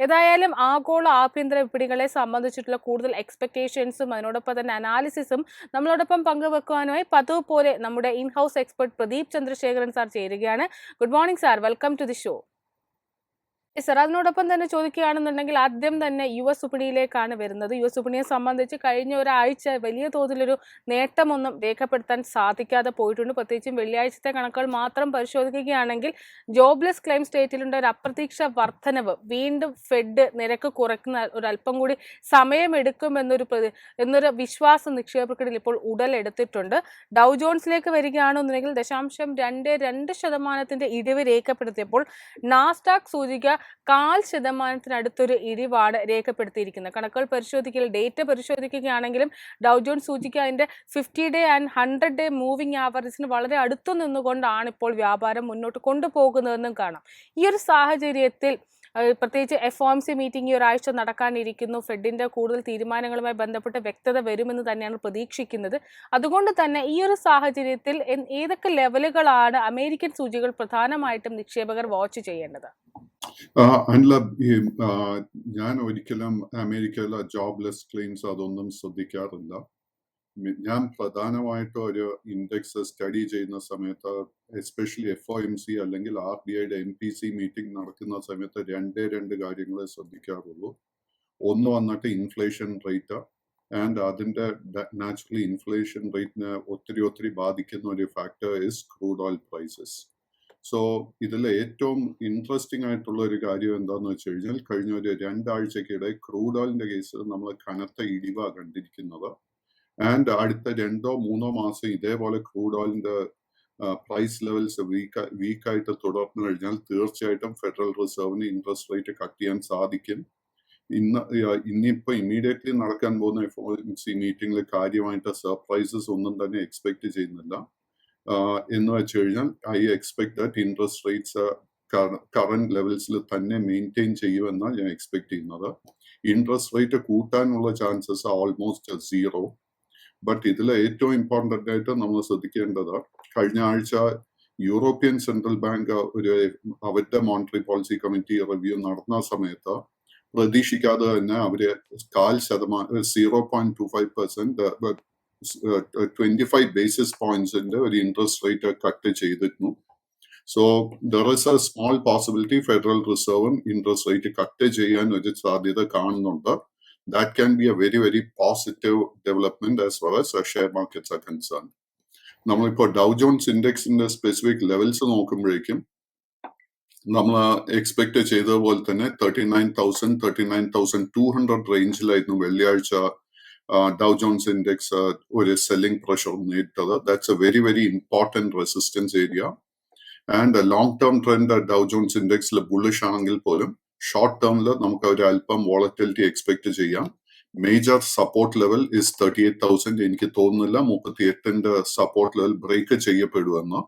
ഏതായാലും ആഗോള ആഭ്യന്തര വിപണികളെ സംബന്ധിച്ചിട്ടുള്ള കൂടുതൽ എക്സ്പെക്ടേഷൻസും അതിനോടൊപ്പം തന്നെ അനാലിസിസും നമ്മളോടൊപ്പം പങ്കുവെക്കുവാനുമായി പതിവ് പോലെ നമ്മുടെ in house expert Pradeep Chandrasekharan sir ചേരുകയാണ്. Good morning sir, welcome to the show. Sir, അതിനോടൊപ്പം തന്നെ ചോദിക്കുകയാണെന്നുണ്ടെങ്കിൽ ആദ്യം തന്നെ US വിപണിയിലേക്കാണ് വരുന്നത്. US വിപണിയെ സംബന്ധിച്ച് കഴിഞ്ഞ ഒരാഴ്ച വലിയ തോതിലൊരു നേട്ടമൊന്നും രേഖപ്പെടുത്താൻ സാധിക്കാതെ പോയിട്ടുണ്ട്. പ്രത്യേകിച്ചും വെള്ളിയാഴ്ചത്തെ കണക്കുകൾ മാത്രം പരിശോധിക്കുകയാണെങ്കിൽ ജോബ്ലെസ് ക്ലെയിം സ്റ്റേറ്റിലുണ്ട് ഒരു അപ്രതീക്ഷ വർധനവ്. വീണ്ടും ഫെഡ് നിരക്ക് കുറയ്ക്കുന്ന ഒരല്പം കൂടി സമയമെടുക്കുമെന്നൊരു വിശ്വാസം നിക്ഷേപകർക്കിടയിൽ ഇപ്പോൾ ഉടലെടുത്തിട്ടുണ്ട്. ഡൗ ജോൺസിലേക്ക് വരികയാണെന്നുണ്ടെങ്കിൽ 0.22% ഇടിവ് രേഖപ്പെടുത്തിയപ്പോൾ നാസ്ഡാക്ക് സൂചിക 0.5% ഇടിവാണ് രേഖപ്പെടുത്തിയിരിക്കുന്നത്. കണക്കുകൾ ഡേറ്റ പരിശോധിക്കുകയാണെങ്കിലും ഡൗ ജോൺസ് സൂചിക അതിന്റെ 50-day ആൻഡ് 100-day മൂവിംഗ് ആവറേജിന് വളരെ അടുത്തു നിന്നുകൊണ്ടാണ് ഇപ്പോൾ വ്യാപാരം മുന്നോട്ട് കൊണ്ടുപോകുന്നതെന്നും കാണാം. ഈ ഒരു സാഹചര്യത്തിൽ പ്രത്യേകിച്ച് FOMC മീറ്റിംഗ് ഈ ഒരാഴ്ച നടക്കാനിരിക്കുന്നു. ഫെഡിന്റെ കൂടുതൽ തീരുമാനങ്ങളുമായി ബന്ധപ്പെട്ട് വ്യക്തത വരുമെന്ന് തന്നെയാണ് പ്രതീക്ഷിക്കുന്നത്. അതുകൊണ്ട് തന്നെ ഈ ഒരു സാഹചര്യത്തിൽ ഏതൊക്കെ ലെവലുകളാണ് അമേരിക്കൻ സൂചികൾ പ്രധാനമായിട്ടും നിക്ഷേപകർ വാച്ച് ചെയ്യേണ്ടത്? ഞാൻ ഒരിക്കലും അമേരിക്കയിലെ ജോബ്ലെസ് ക്ലെയിംസ് അതൊന്നും ശ്രദ്ധിക്കാറില്ല. ഞാൻ പ്രധാനമായിട്ടും ഒരു ഇൻഡെക്സ് സ്റ്റഡി ചെയ്യുന്ന സമയത്ത് എസ്പെഷ്യലി FOMC അല്ലെങ്കിൽ RBIയുടെ MPC മീറ്റിംഗ് നടക്കുന്ന സമയത്ത് രണ്ട് കാര്യങ്ങളെ ശ്രദ്ധിക്കാറുള്ളൂ. ഒന്ന് വന്നിട്ട് ഇൻഫ്ലേഷൻ റേറ്റ്, ആൻഡ് അതിന്റെ നാച്ചുറലി ഇൻഫ്ലേഷൻ റേറ്റിനെ ഒത്തിരി ബാധിക്കുന്ന ഒരു factor is crude oil prices. So ഇതിൽ ഏറ്റവും ഇൻട്രസ്റ്റിംഗ് ആയിട്ടുള്ള ഒരു കാര്യം എന്താണെന്ന് വെച്ച് കഴിഞ്ഞാൽ കഴിഞ്ഞ ഒരു 2 ആഴ്ചക്കിടെ ക്രൂഡ് ഓയിലിന്റെ കേസിൽ നമ്മൾ കനത്ത ഇടിവാ കണ്ടിരിക്കുന്നത്. ആൻഡ് അടുത്ത 2-3 മാസം ഇതേപോലെ ക്രൂഡ് ഓയിലിന്റെ പ്രൈസ് ലെവൽസ് വീക്കായിട്ട് തുടർന്നു കഴിഞ്ഞാൽ തീർച്ചയായിട്ടും ഫെഡറൽ റിസർവിന് ഇൻട്രസ്റ്റ് റേറ്റ് കട്ട് ചെയ്യാൻ സാധിക്കും. ഇന്നിപ്പോ ഇമ്മീഡിയറ്റ്ലി നടക്കാൻ പോകുന്ന FOMC മീറ്റിംഗിൽ കാര്യമായിട്ട് സർപ്രൈസസ് ഒന്നും തന്നെ എക്സ്പെക്ട് ചെയ്യുന്നില്ല. എന്ന് വെച്ച് കഴിഞ്ഞാൽ I expect that interest rates current ലെവൽസിൽ തന്നെ മെയിൻറ്റെയിൻ ചെയ്യുമെന്നാണ് ഞാൻ എക്സ്പെക്ട് ചെയ്യുന്നത്. ഇൻട്രസ്റ്റ് റേറ്റ് കൂട്ടാനുള്ള ചാൻസസ് ഓൾമോസ്റ്റ് 0. ബട്ട് ഇതിൽ ഏറ്റവും ഇമ്പോർട്ടൻ്റ് ആയിട്ട് നമ്മൾ ശ്രദ്ധിക്കേണ്ടത് കഴിഞ്ഞ ആഴ്ച യൂറോപ്യൻ സെൻട്രൽ ബാങ്ക് അവരുടെ മോണിറ്ററി പോളിസി കമ്മിറ്റി റിവ്യൂ നടന്ന സമയത്ത് പ്രതീക്ഷിക്കാതെ തന്നെ അവര് 0.25% 25 basis pointsന്റെ ഒരു ഇൻട്രസ്റ്റ് റേറ്റ് കട്ട് ചെയ്തിരുന്നു. So there is a small possibility federal റിസർവും ഇൻട്രസ്റ്റ് റേറ്റ് കട്ട് ചെയ്യാൻ ഒരു സാധ്യത കാണുന്നുണ്ട്. That can be a very positive development as far as share markets are concerned. നമ്മളിപ്പോൾ ഡൗ ജോൺസ് ഇൻഡെക്സിന്റെ സ്പെസിഫിക് ലെവൽസ് നോക്കുമ്പോഴേക്കും നമ്മൾ എക്സ്പെക്ട് ചെയ്തതുപോലെ തന്നെ 39,200 റേഞ്ചിലായിരുന്നു വെള്ളിയാഴ്ച ഡൗ ജോൺസ് ഇൻഡെക്സ് ഒരു സെല്ലിംഗ് പ്രഷർ നേരിട്ടത്. That's a very important resistance area. And long term trend Dow Jones ഇൻഡെക്സിൽ ബുള്ളിഷ് ആണെങ്കിൽ പോലും ഷോർട്ട് ടേമിൽ നമുക്ക് ഒരു അല്പം വോളറ്റിലിറ്റി എക്സ്പെക്ട് ചെയ്യാം. Major support level is 38,000. എനിക്ക് തോന്നുന്നില്ല 38ന്റെ സപ്പോർട്ട് ലെവൽ ബ്രേക്ക് ചെയ്യപ്പെടുമെന്ന്.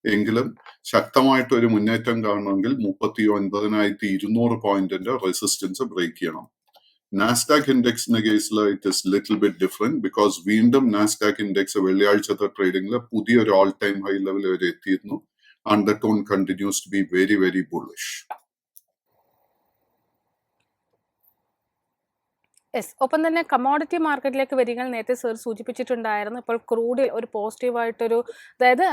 എങ്കിലും ശക്തമായിട്ട് ഒരു മുന്നേറ്റം കാണണമെങ്കിൽ 39,200 പോയിന്റിന്റെ റെസിസ്റ്റൻസ് ബ്രേക്ക് ചെയ്യണം. നാസ്ഡാക്ക് ഇൻഡെക്സിന്റെ കേസിൽ it is little bit different because വീണ്ടും നാസ്ഡാക്ക് ഇൻഡെക്സ് വെള്ളിയാഴ്ചത്തെ ട്രേഡിംഗിൽ പുതിയൊരു ഓൾ ടൈം ഹൈ ലെവൽ വരെ എത്തിയിരുന്നു. And the tone continues to be very bullish. ഒപ്പം തന്നെ കമോഡിറ്റി മാർക്കറ്റിലേക്ക് വരികകൾ നേരത്തെ സർ സൂചിപ്പിച്ചിട്ടുണ്ടായിരുന്നു. ഇപ്പോൾ ക്രൂഡിൽ ഒരു പോസിറ്റീവായിട്ടൊരു, അതായത്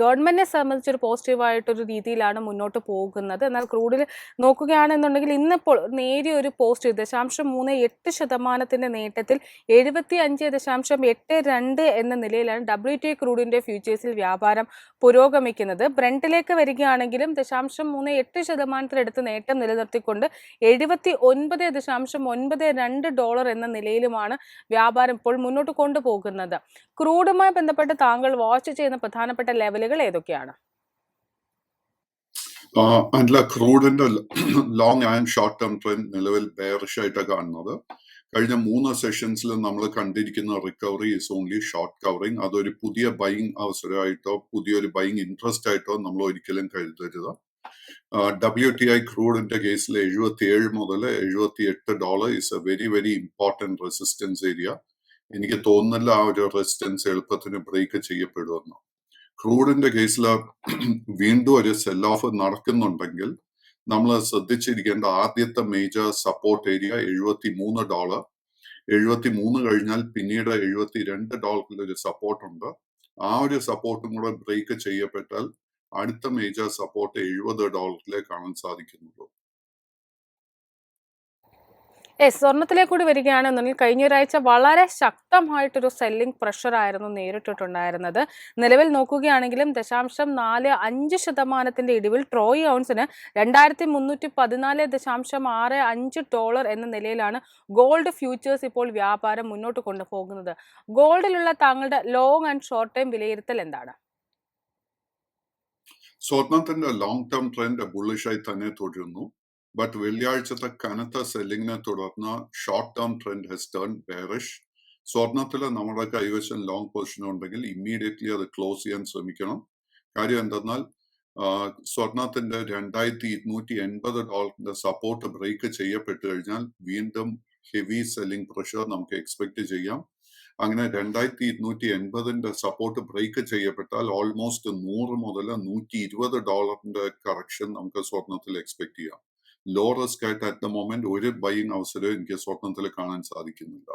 ഗവൺമെന്റിനെ സംബന്ധിച്ചൊരു പോസിറ്റീവായിട്ടൊരു രീതിയിലാണ് മുന്നോട്ട് പോകുന്നത്. എന്നാൽ ക്രൂഡിൽ നോക്കുകയാണെന്നുണ്ടെങ്കിൽ ഇന്നിപ്പോൾ നേരിയ ഒരു പോസിറ്റീവ് 0.38% നേട്ടത്തിൽ 75.82 എന്ന നിലയിലാണ് WTI ക്രൂഡിന്റെ ഫ്യൂച്ചേഴ്സിൽ വ്യാപാരം പുരോഗമിക്കുന്നത്. ബ്രണ്ടിലേക്ക് വരികയാണെങ്കിലും 0.38% നേട്ടം നിലനിർത്തിക്കൊണ്ട് $79.92 എന്ന നിലയിലുമാണ് വ്യാപാരം ഇപ്പോൾ മുന്നോട്ട് കൊണ്ടുപോകുന്നത്. ക്രൂഡുമായി ബന്ധപ്പെട്ട് താങ്കൾ വാച്ച് ചെയ്യുന്ന പ്രധാനപ്പെട്ട ലെവലുകൾ ഏതൊക്കെയാണ്? ക്രൂഡിന്റെ long and short term trend നിലവിൽ ബെയറിഷ് ആയിട്ടാണ് കാണുന്നത്. കഴിഞ്ഞ 3 സെഷൻസിൽ നമ്മൾ കണ്ടിരിക്കുന്ന recovery is only short covering. അതൊരു പുതിയ ബൈയിങ് അവസരമായിട്ടോ പുതിയൊരു ബൈയിങ് ഇൻട്രസ്റ്റ് ആയിട്ടോ നമ്മൾ ഒരിക്കലും കരുതരുത്. WTI ക്രൂഡിന്റെ കേസിൽ 77 മുതൽ $78 is A very important resistance area. എനിക്ക് തോന്നുന്നില്ല ആ ഒരു റെസിസ്റ്റൻസ് എളുപ്പത്തിന് ബ്രേക്ക് ചെയ്യപ്പെടുമെന്ന്. ക്രൂഡിന്റെ കേസിൽ വീണ്ടും ഒരു സെൽ ഓഫ് നടക്കുന്നുണ്ടെങ്കിൽ നമ്മൾ ശ്രദ്ധിച്ചിരിക്കേണ്ട ആദ്യത്തെ മേജർ സപ്പോർട്ട് ഏരിയ $73. 73 കഴിഞ്ഞാൽ പിന്നീട് $72 ഒരു സപ്പോർട്ട് ഉണ്ട്. ആ ഒരു സപ്പോർട്ടും കൂടെ ബ്രേക്ക് ചെയ്യപ്പെട്ടാൽ അടുത്ത മേജർ സപ്പോർട്ട് $70 കാണാൻ സാധിക്കുന്നുള്ളൂ. സ്വർണത്തിലേക്ക് കൂടി വരികയാണെന്നുണ്ടെങ്കിൽ കഴിഞ്ഞ ഒരാഴ്ച വളരെ ശക്തമായിട്ടൊരു സെല്ലിംഗ് പ്രഷർ ആയിരുന്നു നേരിട്ടിട്ടുണ്ടായിരുന്നത്. നിലവിൽ നോക്കുകയാണെങ്കിലും 0.45% ഇടിവിൽ ട്രോയ് ഔൺസിന് $2314.65 എന്ന നിലയിലാണ് ഗോൾഡ് ഫ്യൂച്ചേഴ്സ് ഇപ്പോൾ വ്യാപാരം മുന്നോട്ട് കൊണ്ടുപോകുന്നത്. ഗോൾഡിലുള്ള താങ്കളുടെ ലോങ് ആൻഡ് ഷോർട്ട് ടൈം വിലയിരുത്തൽ എന്താണ്? സ്വർണത്തിന്റെ ലോങ് ടേം ട്രെൻഡ് ബുള്ളിഷായി തന്നെ തുടരുന്നു. ബട്ട് വെള്ളിയാഴ്ചത്തെ കനത്ത സെല്ലിങ്ങിനെ തുടർന്ന് short term trend has turn bearish. സ്വർണത്തിൽ നമ്മുടെ കൈവശം ലോങ് പൊസിഷൻ ഉണ്ടെങ്കിൽ ഇമ്മീഡിയറ്റ്ലി അത് ക്ലോസ് ചെയ്യാൻ ശ്രമിക്കണം. കാര്യം എന്തെന്നാൽ സ്വർണത്തിന്റെ $2280 സപ്പോർട്ട് ബ്രേക്ക് ചെയ്യപ്പെട്ടു കഴിഞ്ഞാൽ വീണ്ടും ഹെവി സെല്ലിംഗ് പ്രഷർ നമുക്ക് എക്സ്പെക്ട് ചെയ്യാം. അങ്ങനെ $2280 സപ്പോർട്ട് ബ്രേക്ക് ചെയ്യപ്പെട്ടാൽ ഓൾമോസ്റ്റ് 100 മുതൽ $120 കറക്ഷൻ നമുക്ക് സ്വർണത്തിൽ എക്സ്പെക്ട് ചെയ്യാം. ലോ റിസ്ക് ആയിട്ട് അറ്റ് ദ മൊമെന്റ് ഒരു ബൈയിങ് അവസരം എനിക്ക് സ്വർണത്തിൽ കാണാൻ സാധിക്കുന്നില്ല.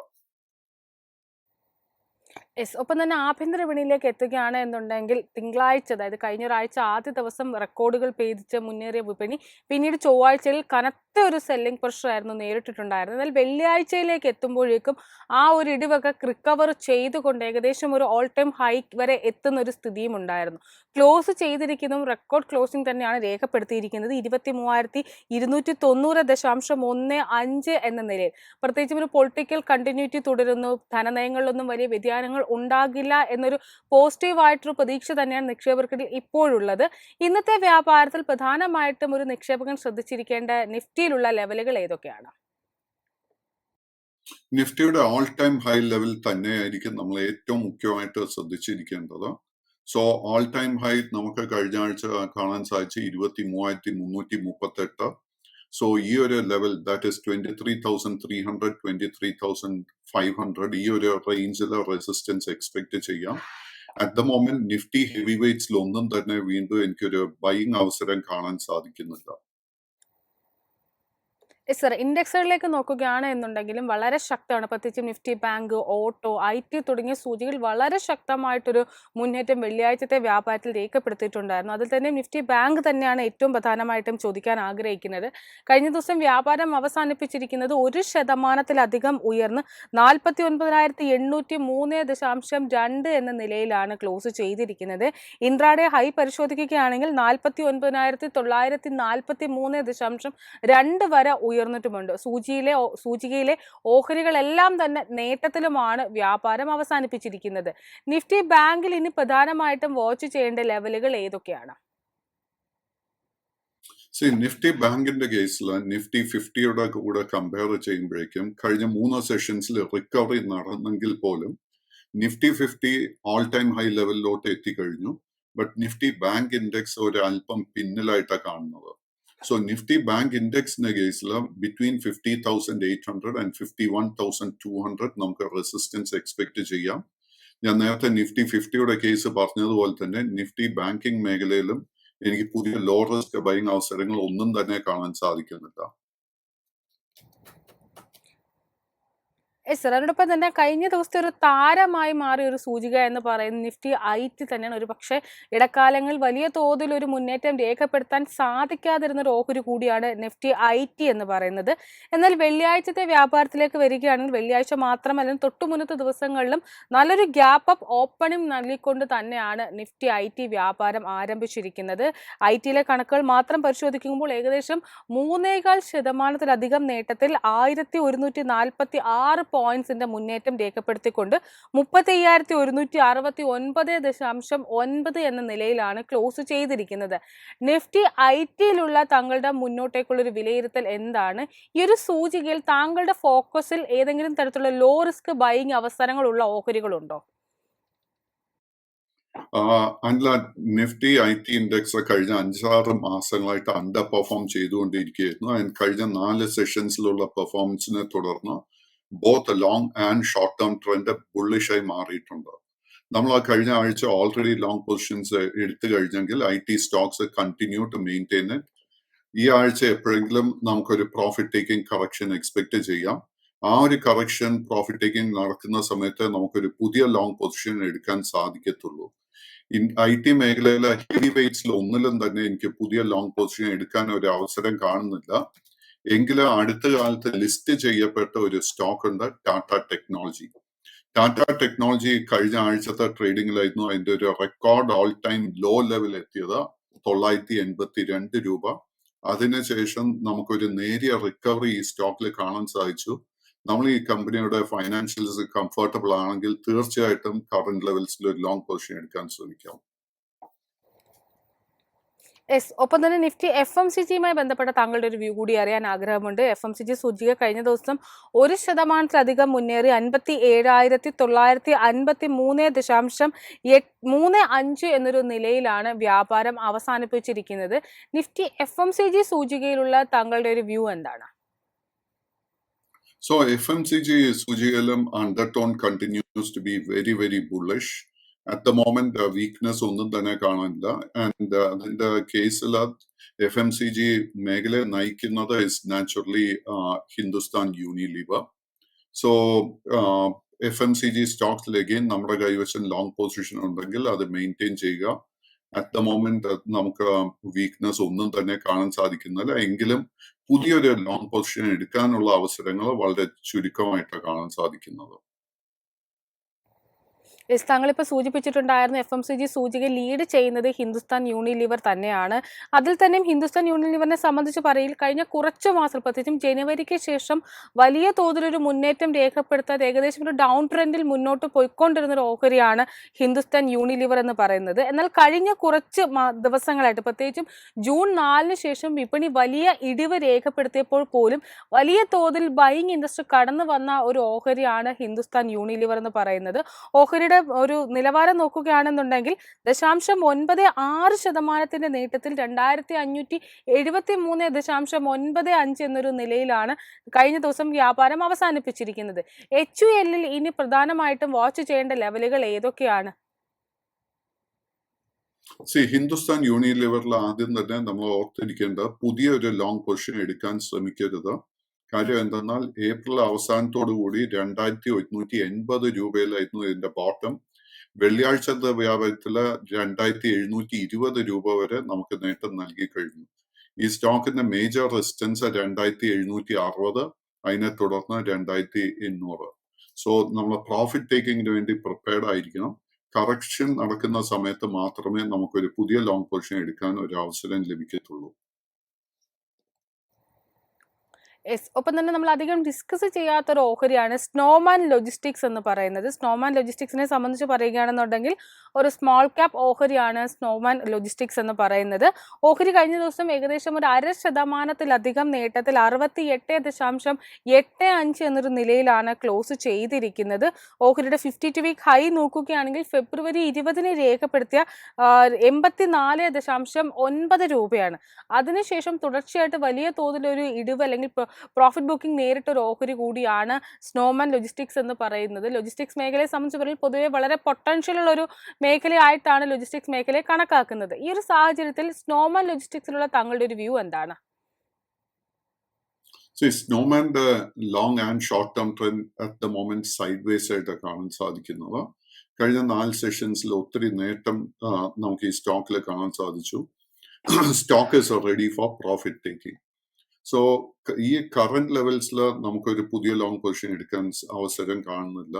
ഒപ്പം തന്നെ ആഭ്യന്തര വിപണിയിലേക്ക് എത്തുകയാണ് എന്നുണ്ടെങ്കിൽ തിങ്കളാഴ്ച, അതായത് കഴിഞ്ഞ ഒരാഴ്ച ആദ്യ ദിവസം റെക്കോർഡുകൾ ഭേദിച്ച് മുന്നേറിയ വിപണി പിന്നീട് ചൊവ്വാഴ്ചയിൽ കനത്ത ഒരു സെല്ലിംഗ് പ്രഷർ ആയിരുന്നു നേരിട്ടിട്ടുണ്ടായിരുന്നത്. എന്നാൽ വെള്ളിയാഴ്ചയിലേക്ക് എത്തുമ്പോഴേക്കും ആ ഒരു ഇടിവൊക്കെ റിക്കവർ ചെയ്തുകൊണ്ട് ഏകദേശം ഒരു ഓൾ ടൈം ഹൈ വരെ എത്തുന്ന ഒരു സ്ഥിതിയും ഉണ്ടായിരുന്നു. ക്ലോസ് ചെയ്തിരിക്കുന്നതും റെക്കോർഡ് ക്ലോസിംഗ് തന്നെയാണ് രേഖപ്പെടുത്തിയിരിക്കുന്നത്. 23,290.15 എന്ന നിലയിൽ. പ്രത്യേകിച്ചും ഒരു പൊളിറ്റിക്കൽ കണ്ടിന്യൂറ്റി തുടരുന്നു, ധനനയങ്ങളിലൊന്നും വലിയ വ്യതിയാനങ്ങൾ ഉണ്ടാകില്ല എന്നൊരു പോസിറ്റീവായിട്ടൊരു പ്രതീക്ഷ തന്നെയാണ് നിക്ഷേപകർക്കിടയിൽ ഇപ്പോഴുള്ളത്. ഇന്നത്തെ വ്യാപാരത്തിൽ പ്രധാനമായിട്ടും ഒരു നിക്ഷേപകൻ ശ്രദ്ധിച്ചിരിക്കേണ്ട നിഫ്റ്റിയിലുള്ള ലെവലുകൾ ഏതൊക്കെയാണ്? നിഫ്റ്റിയുടെ ഓൾ ടൈം ഹൈ ലെവൽ തന്നെയായിരിക്കും നമ്മൾ ഏറ്റവും മുഖ്യമായിട്ട് ശ്രദ്ധിച്ചിരിക്കേണ്ടത്. സോ ഓൾ ടൈം ഹൈ നമുക്ക് കഴിഞ്ഞ ആഴ്ച കാണാൻ സാധിച്ച 23,338. സോ ഈ ഒരു ലെവൽ, ദാറ്റ് ഇസ് 23,300, 23,500, ഈ ഒരു റേഞ്ചിൽ റെസിസ്റ്റൻസ് എക്സ്പെക്ട് ചെയ്യാം. At the moment Nifty heavy വെയ്റ്റ്സിൽ ഒന്നും തന്നെ വീണ്ടും എനിക്കൊരു ബൈയിങ് അവസരം കാണാൻ സാധിക്കുന്നില്ല. സർ, ഇൻഡെക്സുകളിലേക്ക് നോക്കുകയാണ് എന്നുണ്ടെങ്കിലും വളരെ ശക്തമാണ്. പ്രത്യേകിച്ച് നിഫ്റ്റി ബാങ്ക്, ഓട്ടോ, IT തുടങ്ങിയ സൂചികൾ വളരെ ശക്തമായിട്ടൊരു മുന്നേറ്റം വെള്ളിയാഴ്ചത്തെ വ്യാപാരത്തിൽ രേഖപ്പെടുത്തിയിട്ടുണ്ടായിരുന്നു. അതിൽ തന്നെ നിഫ്റ്റി ബാങ്ക് തന്നെയാണ് ഏറ്റവും പ്രധാനമായിട്ടും ചോദിക്കാൻ ആഗ്രഹിക്കുന്നത്. കഴിഞ്ഞ ദിവസം വ്യാപാരം അവസാനിപ്പിച്ചിരിക്കുന്നത് 1% ഉയർന്ന് 49,803.2 എന്ന നിലയിലാണ് ക്ലോസ് ചെയ്തിരിക്കുന്നത്. ഇൻട്രാഡേ ഹൈ പരിശോധിക്കുകയാണെങ്കിൽ 49,943.2 വരെ ഉയർന്നിട്ടുമുണ്ട്. സൂചികയിലെ ഓഹരികളെല്ലാം തന്നെ നേട്ടത്തിലുമാണ് വ്യാപാരം അവസാനിപ്പിച്ചിരിക്കുന്നത്. നിഫ്റ്റി ബാങ്കിൽ ഇനി പ്രധാനമായിട്ടും വാച്ച് ചെയ്യേണ്ട ലെവലുകൾ ഏതൊക്കെയാണ്? നിഫ്റ്റി ബാങ്കിന്റെ കേസിൽ നിഫ്റ്റി 50യുടെ കൂടെ കമ്പയർ ചെയ്യുമ്പോഴേക്കും കഴിഞ്ഞ 3 സെഷൻസിൽ റിക്കവറി നടന്നെങ്കിൽ പോലും നിഫ്റ്റി 50 ഓൾ ടൈം ഹൈ ലെവലിലോട്ട് എത്തിക്കഴിഞ്ഞു. ബട്ട് നിഫ്റ്റി ബാങ്ക് ഇൻഡെക്സ് ഒരു അല്പം പിന്നിലായിട്ടാണ് കാണുന്നത്. സോ നിഫ്റ്റി ബാങ്ക് ഇൻഡെക്സിന്റെ കേസിൽ ബിറ്റ്വീൻ 50,800 ആൻഡ് 51,200 നമുക്ക് റെസിസ്റ്റൻസ് എക്സ്പെക്ട് ചെയ്യാം. ഞാൻ നേരത്തെ നിഫ്റ്റി 50യുടെ കേസ് പറഞ്ഞതുപോലെ തന്നെ നിഫ്റ്റി ബാങ്കിങ് മേഖലയിലും എനിക്ക് പുതിയ ലോ റിസ്ക് ബൈയിങ് അവസരങ്ങൾ ഒന്നും തന്നെ കാണാൻ സാധിക്കുന്നില്ല. സർ, അതിനോടൊപ്പം തന്നെ കഴിഞ്ഞ ദിവസത്തെ ഒരു താരമായി മാറിയ ഒരു സൂചിക എന്ന് പറയുന്നത് നിഫ്റ്റി IT തന്നെയാണ്. ഒരു പക്ഷേ ഇടക്കാലങ്ങളിൽ വലിയ തോതിൽ ഒരു മുന്നേറ്റം രേഖപ്പെടുത്താൻ സാധിക്കാതിരുന്ന ഒരു ഓഹരി കൂടിയാണ് നിഫ്റ്റി IT എന്ന് പറയുന്നത്. എന്നാൽ വെള്ളിയാഴ്ചത്തെ വ്യാപാരത്തിലേക്ക് വരികയാണെങ്കിൽ വെള്ളിയാഴ്ച മാത്രമല്ല തൊട്ടുമുന്നത്തെ ദിവസങ്ങളിലും നല്ലൊരു ഗ്യാപ്പ് അപ്പ് ഓപ്പണിംഗ് നൽകിക്കൊണ്ട് തന്നെയാണ് നിഫ്റ്റി IT വ്യാപാരം ആരംഭിച്ചിരിക്കുന്നത്. IT കണക്കുകൾ മാത്രം പരിശോധിക്കുമ്പോൾ ഏകദേശം 3.25% നേട്ടത്തിൽ 1,146 പോയിന്റ്സിന്റെ മുന്നേറ്റം രേഖപ്പെടുത്തിക്കൊണ്ട് 35,169.9 എന്ന നിലയിലാണ് ക്ലോസ് ചെയ്തിരിക്കുന്നത്. നിഫ്റ്റി ITയിലുള്ള താങ്കളുടെ മുന്നോട്ടേക്കുള്ള ഒരു വിലയിരുത്തൽ എന്താണ്? ഈ ഒരു സൂചികയിൽ താങ്കളുടെ ഫോക്കസിൽ ഏതെങ്കിലും തരത്തിലുള്ള ലോ റിസ്ക് ബൈയിങ് അവസരങ്ങളുള്ള ഓഹരികളുണ്ടോ? നിഫ്റ്റി IT ഇൻഡെക്സ് കഴിഞ്ഞ 5-6 മാസങ്ങളായിട്ട് അണ്ടർ പെർഫോം ചെയ്തുകൊണ്ടിരിക്കുകയായിരുന്നു. കഴിഞ്ഞ 4 സെഷൻസിലുള്ള പെർഫോമൻസിനെ തുടർന്ന് both long and short term trend ബുള്ളിഷായി മാറിയിട്ടുണ്ട്. നമ്മൾ കഴിഞ്ഞ ആഴ്ച ഓൾറെഡി ലോങ് പൊസിഷൻസ് എടുത്തു കഴിഞ്ഞെങ്കിൽ IT stocks continue to maintain it. ഈ ആഴ്ച എപ്പോഴെങ്കിലും നമുക്കൊരു പ്രോഫിറ്റ് ടേക്കിംഗ് കറക്ഷൻ എക്സ്പെക്ട് ചെയ്യാം. ആ ഒരു കറക്ഷൻ പ്രോഫിറ്റ് ടേക്കിംഗ് നടക്കുന്ന സമയത്ത് നമുക്കൊരു പുതിയ ലോങ് പൊസിഷൻ എടുക്കാൻ സാധിക്കത്തുള്ളൂ. IT മേഖലയിലെ ഹെവി വെയ്റ്റ്സിൽ ഒന്നിലും തന്നെ എനിക്ക് പുതിയ ലോങ് പൊസിഷൻ എടുക്കാൻ ഒരു അവസരം കാണുന്നില്ല. എങ്കിലും അടുത്ത കാലത്ത് ലിസ്റ്റ് ചെയ്യപ്പെട്ട ഒരു സ്റ്റോക്ക് ഉണ്ട്, ടാറ്റ ടെക്നോളജി. ടാറ്റ ടെക്നോളജി കഴിഞ്ഞ ആഴ്ചത്തെ ട്രേഡിംഗിലായിരുന്നു അതിന്റെ ഒരു record all time low level എത്തിയത് 982 രൂപ. അതിനുശേഷം നമുക്കൊരു നേരിയ റിക്കവറി ഈ സ്റ്റോക്കിൽ കാണാൻ സാധിച്ചു. നമ്മൾ ഈ കമ്പനിയുടെ ഫൈനാൻഷ്യൽസ് കംഫർട്ടബിൾ ആണെങ്കിൽ തീർച്ചയായിട്ടും കറന്റ് ലെവൽസിൽ ഒരു ലോങ് പൊസിഷൻ എടുക്കാൻ ശ്രമിക്കാം. യെസ്, ഒപ്പം തന്നെ നിഫ്റ്റി FMCGയുമായി ബന്ധപ്പെട്ട താങ്കളുടെ ഒരു വ്യൂ കൂടി അറിയാൻ ആഗ്രഹമുണ്ട്. FMCG സൂചിക കഴിഞ്ഞ ദിവസം 1% മുന്നേറി 57,953.35 എന്നൊരു നിലയിലാണ് വ്യാപാരം അവസാനിപ്പിച്ചിരിക്കുന്നത്. നിഫ്റ്റി FMCG സൂചികയിലുള്ള താങ്കളുടെ ഒരു വ്യൂ എന്താണ്? So FMCG സൂചികയിലും undertone continues to be very, very bullish. At the moment, weakness ഒന്നും തന്നെ കാണാനില്ല. ആൻഡ് അതിന്റെ കേസിൽ FMCG മേഖലയെ നയിക്കുന്നത് is naturally Hindustan Unilever. So FMCG സ്റ്റോക്സിൽ അഗെയിൻ നമ്മുടെ കൈവശം ലോങ് പൊസിഷൻ ഉണ്ടെങ്കിൽ അത് മെയിൻറ്റെയിൻ ചെയ്യുക. അറ്റ് ദ മൊമെന്റ് നമുക്ക് വീക്ക്നെസ് ഒന്നും തന്നെ കാണാൻ സാധിക്കുന്നില്ല. എങ്കിലും പുതിയൊരു ലോങ് പൊസിഷൻ എടുക്കാനുള്ള അവസരങ്ങൾ വളരെ ചുരുക്കമായിട്ടാണ് കാണാൻ സാധിക്കുന്നത്. യെസ്, താങ്കളിപ്പോൾ സൂചിപ്പിച്ചിട്ടുണ്ടായിരുന്നു FMCG സൂചിക ലീഡ് ചെയ്യുന്നത് ഹിന്ദുസ്ഥാൻ യൂണിലിവർ തന്നെയാണ്. അതിൽ തന്നെയും ഹിന്ദുസ്ഥാൻ യൂണിലിവറിനെ സംബന്ധിച്ച് പറയിൽ കഴിഞ്ഞ കുറച്ച് മാസം, പ്രത്യേകിച്ചും ജനുവരിക്ക് ശേഷം വലിയ തോതിലൊരു മുന്നേറ്റം രേഖപ്പെടുത്താതെ ഏകദേശം ഒരു ഡൗൺ ട്രെൻഡിൽ മുന്നോട്ട് പോയിക്കൊണ്ടിരുന്ന ഒരു ഓഹരിയാണ് ഹിന്ദുസ്ഥാൻ യൂണിലിവർ എന്ന് പറയുന്നത്. എന്നാൽ കഴിഞ്ഞ കുറച്ച് ദിവസങ്ങളായിട്ട്, പ്രത്യേകിച്ചും ജൂൺ 4-ന് ശേഷം വിപണി വലിയ ഇടിവ് രേഖപ്പെടുത്തിയപ്പോൾ പോലും വലിയ തോതിൽ ബൈയിങ് ഇൻട്രസ്റ്റ് കടന്നു വന്ന ഒരു ഓഹരിയാണ് ഹിന്ദുസ്ഥാൻ യൂണിലിവർ എന്ന് പറയുന്നത്. ഓഹരിയുടെ ഒരു നിലവാരം നോക്കുകയാണെന്നുണ്ടെങ്കിൽ 0.96% നേട്ടത്തിൽ 2573.95 എന്നൊരു നിലയിലാണ് കഴിഞ്ഞ ദിവസം വ്യാപാരം അവസാനിപ്പിച്ചിരിക്കുന്നത്. HUL ഇനി പ്രധാനമായിട്ടും വാച്ച് ചെയ്യേണ്ട ലെവലുകൾ ഏതൊക്കെയാണ്? ഹിന്ദുസ്ഥാൻ യൂണിലിവറിൽ ആദ്യം തന്നെ നമ്മൾ ഓർത്തിരിക്കേണ്ട പുതിയൊരു ലോങ് പൊസിഷൻ എടുക്കാൻ ശ്രമിക്കരുത്. കാര്യം എന്തെന്നാൽ ഏപ്രിൽ അവസാനത്തോടു കൂടി 2180 രൂപയിലായിരുന്നു ഇതിന്റെ ബോട്ടം. വെള്ളിയാഴ്ചത്തെ വ്യാപാരത്തില് 2720 രൂപ വരെ നമുക്ക് നേട്ടം നൽകി കഴിഞ്ഞു. ഈ സ്റ്റോക്കിന്റെ മേജർ റെസിസ്റ്റൻസ് 2760, അതിനെ തുടർന്ന് 2800. സോ നമ്മൾ പ്രോഫിറ്റ് ടേക്കിങ്ങിന് വേണ്ടി പ്രിപ്പയർഡ് ആയിരിക്കണം. കറക്ഷൻ നടക്കുന്ന സമയത്ത് മാത്രമേ നമുക്കൊരു പുതിയ ലോങ് പൊസിഷൻ എടുക്കാൻ ഒരു അവസരം ലഭിക്കത്തുള്ളൂ. യെസ്, ഒപ്പം തന്നെ നമ്മൾ അധികം ഡിസ്കസ് ചെയ്യാത്തൊരു ഓഹരിയാണ് സ്നോമാൻ ലോജിസ്റ്റിക്സ് എന്ന് പറയുന്നത്. സ്നോമാൻ ലോജിസ്റ്റിക്സിനെ സംബന്ധിച്ച് പറയുകയാണെന്നുണ്ടെങ്കിൽ ഒരു സ്മോൾ ക്യാപ്പ് ഓഹരിയാണ് സ്നോമാൻ ലോജിസ്റ്റിക്സ് എന്ന് പറയുന്നത്. ഓഹരി കഴിഞ്ഞ ദിവസം ഏകദേശം ഒരു 0.5% നേട്ടത്തിൽ 68.85 എന്നൊരു നിലയിലാണ് ക്ലോസ് ചെയ്തിരിക്കുന്നത്. ഓഹരിയുടെ 52 വീക്ക് ഹൈ നോക്കുകയാണെങ്കിൽ ഫെബ്രുവരി 20-ന് രേഖപ്പെടുത്തിയ 84.9 രൂപയാണ്. അതിനുശേഷം തുടർച്ചയായിട്ട് വലിയ തോതിലൊരു ഇടിവ് അല്ലെങ്കിൽ പ്രോഫിറ്റ് ബുക്കിംഗ് നേരിട്ട ഒരു ഓഹരി കൂടിയാണ് സ്നോമാൻ ലോജിസ്റ്റിക്സ് എന്ന് പറയുന്നത്. ലോജിസ്റ്റിക്സ് മേഖലയെ സംബന്ധിച്ച് പറഞ്ഞാൽ പൊതുവെ വളരെ പൊട്ടൻഷ്യൽ ഉള്ള ഒരു മേഖലയായിട്ടാണ് ലോജിസ്റ്റിക്സ് മേഖലയെ കണക്കാക്കുന്നത്. ഈ ഒരു സാഹചര്യത്തിൽ സ്നോമാൻ ലോജിസ്റ്റിക്സിലുള്ള താങ്കളുടെ ഒരു വ്യൂ എന്താണ്? സ്നോമാന്റെ long and short term trend at the moment sideways ആയിട്ട് കാണാൻ സാധിക്കുന്നത്. കഴിഞ്ഞ 4 സെഷൻസിൽ ഒത്തിരി നേട്ടം നമുക്ക് ഈ സ്റ്റോക്കിൽ കാണാൻ സാധിച്ചു. Stock is ready for profit taking. So ഈ കറന്റ് ലെവൽസിൽ നമുക്കൊരു പുതിയ ലോങ് പൊസിഷൻ എടുക്കാൻ അവസരം കാണുന്നില്ല.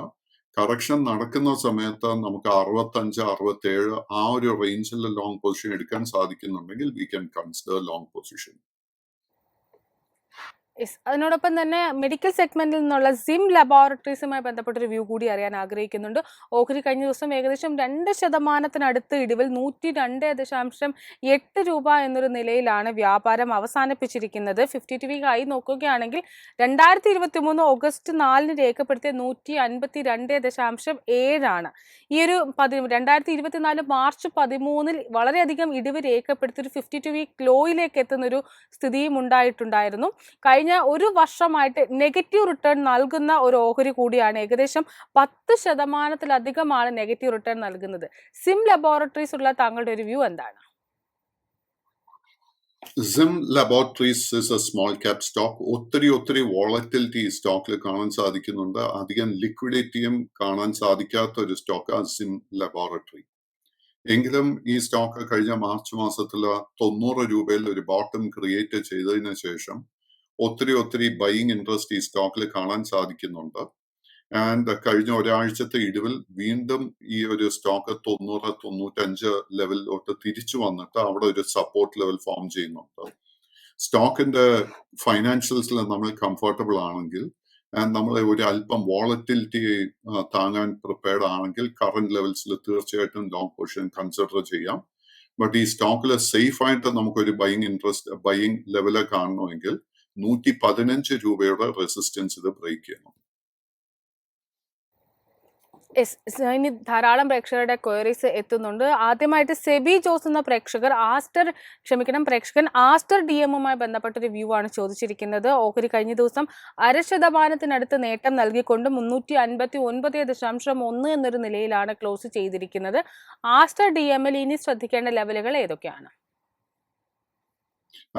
കറക്ഷൻ നടക്കുന്ന സമയത്ത് നമുക്ക് 65, 67 ആ ഒരു റേഞ്ചിൽ ലോങ് പൊസിഷൻ എടുക്കാൻ സാധിക്കുന്നുണ്ടെങ്കിൽ we can consider long position. Yes, അതിനോടൊപ്പം തന്നെ മെഡിക്കൽ സെഗ്മെന്റിൽ നിന്നുള്ള സിം ലബോറട്ടറീസുമായി ബന്ധപ്പെട്ടൊരു വ്യൂ കൂടി അറിയാൻ ആഗ്രഹിക്കുന്നുണ്ട്. ഓഹരി കഴിഞ്ഞ ദിവസം ഏകദേശം 2% ഇടിവിൽ 102.8 രൂപ എന്നൊരു നിലയിലാണ് വ്യാപാരം അവസാനിപ്പിച്ചിരിക്കുന്നത്. 52 വീക്ക് ഹൈ നോക്കുകയാണെങ്കിൽ 2023 ഓഗസ്റ്റ് 4-ന് രേഖപ്പെടുത്തിയ 152.7 ഈ ഒരു 2024 മാർച്ച് 13-ൽ വളരെയധികം ഇടിവ് രേഖപ്പെടുത്തിയ ഒരു 52 വീക്ക് ലോയിലേക്ക് എത്തുന്നൊരു സ്ഥിതിയും ഉണ്ടായിട്ടുണ്ടായിരുന്നു. കഴിഞ്ഞ ഒരു വർഷമായിട്ട് നെഗറ്റീവ് റിട്ടേൺ നൽകുന്ന ഒരു ഓഹരി കൂടിയാണ്. ഏകദേശം 10%-ലധികമാണ് നെഗറ്റീവ് റിട്ടേൺ നൽകുന്നത്. സിം ലബോറട്ടറീസ് ഉള്ള താങ്കളുടെ ഒരു വ്യൂ എന്താണ്? Zim Laboratories is a small cap stock. ഒത്തിരി വോളറ്റിലിറ്റി ഈ സ്റ്റോക്കിൽ കാണാൻ സാധിക്കുന്നുണ്ട്. അധികം ലിക്വിഡിറ്റിയും കാണാൻ സാധിക്കാത്ത ഒരു സ്റ്റോക്കാണ് സിം ലബോറട്ടറി. എങ്കിലും ഈ സ്റ്റോക്ക് കഴിഞ്ഞ മാർച്ച് മാസത്തിൽ 90 രൂപയിൽ ഒരു ബോട്ടം ക്രിയേറ്റ് ചെയ്തതിനു ശേഷം ഒത്തിരി ബൈയിങ് ഇൻട്രസ്റ്റ് ഈ സ്റ്റോക്കിൽ കാണാൻ സാധിക്കുന്നുണ്ട്. ആൻഡ് കഴിഞ്ഞ ഒരാഴ്ചത്തെ ഇടിവിൽ വീണ്ടും ഈ ഒരു സ്റ്റോക്ക് 90-95 ലെവലിലോട്ട് തിരിച്ചു വന്നിട്ട് അവിടെ ഒരു സപ്പോർട്ട് ലെവൽ ഫോം ചെയ്യുന്നുണ്ട്. സ്റ്റോക്കിന്റെ ഫൈനാൻഷ്യൽസിൽ നമ്മൾ കംഫർട്ടബിൾ ആണെങ്കിൽ ആൻഡ് നമ്മൾ ഒരു അല്പം വോളറ്റിലിറ്റി താങ്ങാൻ പ്രിപ്പയർഡ് ആണെങ്കിൽ കറന്റ് ലെവൽസിൽ തീർച്ചയായിട്ടും ലോങ് പൊസിഷൻ കൺസിഡർ ചെയ്യാം. ബട്ട് ഈ സ്റ്റോക്കിൽ സേഫ് ആയിട്ട് നമുക്കൊരു ബൈയിങ് ലെവല് കാണണമെങ്കിൽ 115 രൂപയുടെ റെസിസ്റ്റൻസ് ഇത് ബ്രേക്ക് ചെയ്യണം. ഇനി ധാരാളം പ്രേക്ഷകരുടെ ക്വയറീസ് എത്തുന്നുണ്ട്. ആദ്യമായിട്ട് സെബി ജോസ് എന്ന പ്രേക്ഷകൻ ആസ്റ്റർ DMുമായി ബന്ധപ്പെട്ടൊരു വ്യൂ ആണ് ചോദിച്ചിരിക്കുന്നത്. ഓഹരി കഴിഞ്ഞ ദിവസം 0.5% നേട്ടം നൽകിക്കൊണ്ട് 359.1 എന്നൊരു നിലയിലാണ് ക്ലോസ് ചെയ്തിരിക്കുന്നത്. ആസ്റ്റർ DMൽ ഇനി ശ്രദ്ധിക്കേണ്ട ലെവലുകൾ ഏതൊക്കെയാണ്?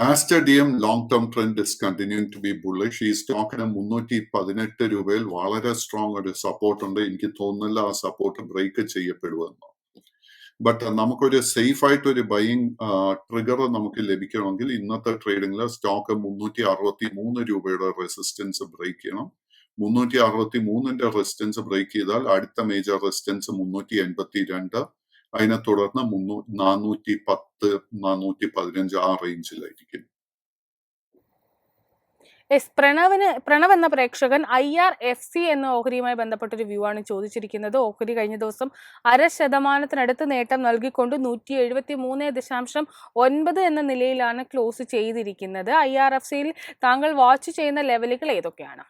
Aster DM long term trend is continuing to be bullish. ഈ സ്റ്റോക്കിന് 318 രൂപയിൽ വളരെ സ്ട്രോങ് ഒരു സപ്പോർട്ട് ഉണ്ട്. എനിക്ക് തോന്നുന്നില്ല ആ സപ്പോർട്ട് ബ്രേക്ക് ചെയ്യപ്പെടുമെന്ന്. ബട്ട് നമുക്കൊരു സേഫ് ആയിട്ട് ഒരു ബൈയിങ് ട്രിഗർ നമുക്ക് ലഭിക്കണമെങ്കിൽ ഇന്നത്തെ ട്രേഡിംഗിൽ സ്റ്റോക്ക് 363 രൂപയുടെ റെസിസ്റ്റൻസ് ബ്രേക്ക് ചെയ്യണം. 363ന്റെ റെസിസ്റ്റൻസ് ബ്രേക്ക് ചെയ്താൽ അടുത്ത മേജർ റെസിസ്റ്റൻസ് 382, അതിനെ തുടർന്ന് 410-415 ആ റേഞ്ചിലായിരിക്കും. പ്രണവ് എന്ന പ്രേക്ഷകൻ IRFC എന്ന ഓഹരിയുമായി ബന്ധപ്പെട്ടൊരു വ്യൂ ആണ് ചോദിച്ചിരിക്കുന്നത്. ഓഹരി കഴിഞ്ഞ ദിവസം 0.5% നേട്ടം നൽകിക്കൊണ്ട് 173.9 എന്ന നിലയിലാണ് ക്ലോസ് ചെയ്തിരിക്കുന്നത്. IRFCയിൽ താങ്കൾ വാച്ച് ചെയ്യുന്ന ലെവലുകൾ ഏതൊക്കെയാണ്?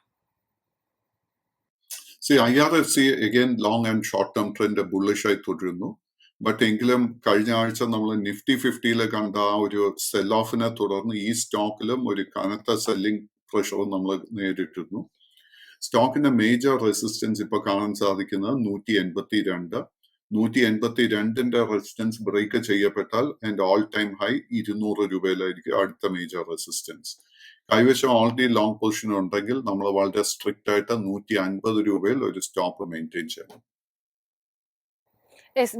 IRFC again long and short term trend bullish ആയി തുടരുന്നു. ബട്ട് എങ്കിലും കഴിഞ്ഞ ആഴ്ച നമ്മൾ നിഫ്റ്റി 50 കണ്ട ആ ഒരു സെൽ ഓഫിനെ തുടർന്ന് ഈ സ്റ്റോക്കിലും ഒരു കനത്ത സെല്ലിംഗ് പ്രഷർ നമ്മൾ നേരിട്ടിരുന്നു. സ്റ്റോക്കിന്റെ മേജർ റെസിസ്റ്റൻസ് ഇപ്പൊ കാണാൻ സാധിക്കുന്നത് 182. 182ന്റെ റെസിസ്റ്റൻസ് ബ്രേക്ക് ചെയ്യപ്പെട്ടാൽ അതിന്റെ ഓൾ ടൈം ഹൈ 200 രൂപയിലായിരിക്കും അടുത്ത മേജർ റെസിസ്റ്റൻസ്. കൈവശം ഓൾറെഡി ലോങ് പൊസിഷൻ ഉണ്ടെങ്കിൽ നമ്മൾ വളരെ സ്ട്രിക്റ്റ് ആയിട്ട് 150 രൂപയിൽ ഒരു സ്റ്റോപ്പ് മെയിൻറ്റെയിൻ ചെയ്യണം.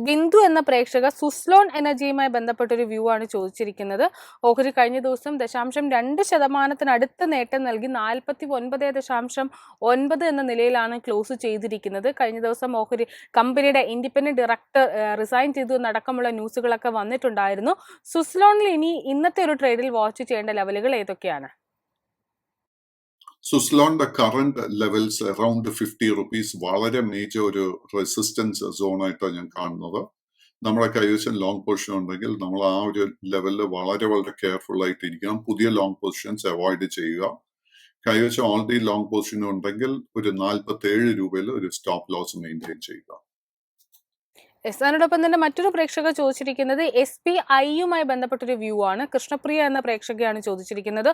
ബിന്ദു എന്ന പ്രേക്ഷക സുസ്ലോൺ എനർജിയുമായി ബന്ധപ്പെട്ടൊരു വ്യൂ ആണ് ചോദിച്ചിരിക്കുന്നത്. ഓഹരി കഴിഞ്ഞ ദിവസം 0.2% നേട്ടം നൽകി 49.9 എന്ന നിലയിലാണ് ക്ലോസ് ചെയ്തിരിക്കുന്നത്. കഴിഞ്ഞ ദിവസം ഓഹരി കമ്പനിയുടെ ഇൻഡിപെൻഡന്റ് ഡയറക്ടർ റിസൈൻ ചെയ്തു എന്നടക്കമുള്ള ന്യൂസുകളൊക്കെ വന്നിട്ടുണ്ടായിരുന്നു. സുസ്ലോണിൽ ഇനി ഇന്നത്തെ ഒരു ട്രേഡിൽ വാച്ച് ചെയ്യേണ്ട ലെവലുകൾ ഏതൊക്കെയാണ്? സുസ്ലോണിന്റെ കറന്റ് ലെവൽസ് അറൌണ്ട് 50 റുപ്പീസ് വളരെ മേജർ ഒരു റെസിസ്റ്റൻസ് സോണായിട്ടാണ് ഞാൻ കാണുന്നത്. നമ്മുടെ കൈവശം ലോങ് പൊസിഷൻ ഉണ്ടെങ്കിൽ നമ്മൾ ആ ഒരു ലെവലിൽ വളരെ കെയർഫുൾ ആയിട്ട് ഇരിക്കണം. പുതിയ ലോങ് പൊസിഷൻസ് അവോയ്ഡ് ചെയ്യുക. കൈവശം ഓൾറെഡി ലോങ് പൊസിഷൻ ഉണ്ടെങ്കിൽ ഒരു 47 രൂപയിൽ ഒരു സ്റ്റോപ്പ് ലോസ് മെയിൻറ്റെയിൻ ചെയ്യുക. അതിനോടൊപ്പം തന്നെ മറ്റൊരു പ്രേക്ഷക ചോദിച്ചിരിക്കുന്നത് SBIയുമായി ബന്ധപ്പെട്ടൊരു വ്യൂ ആണ്. കൃഷ്ണപ്രിയ എന്ന പ്രേക്ഷകയാണ് ചോദിച്ചിരിക്കുന്നത്.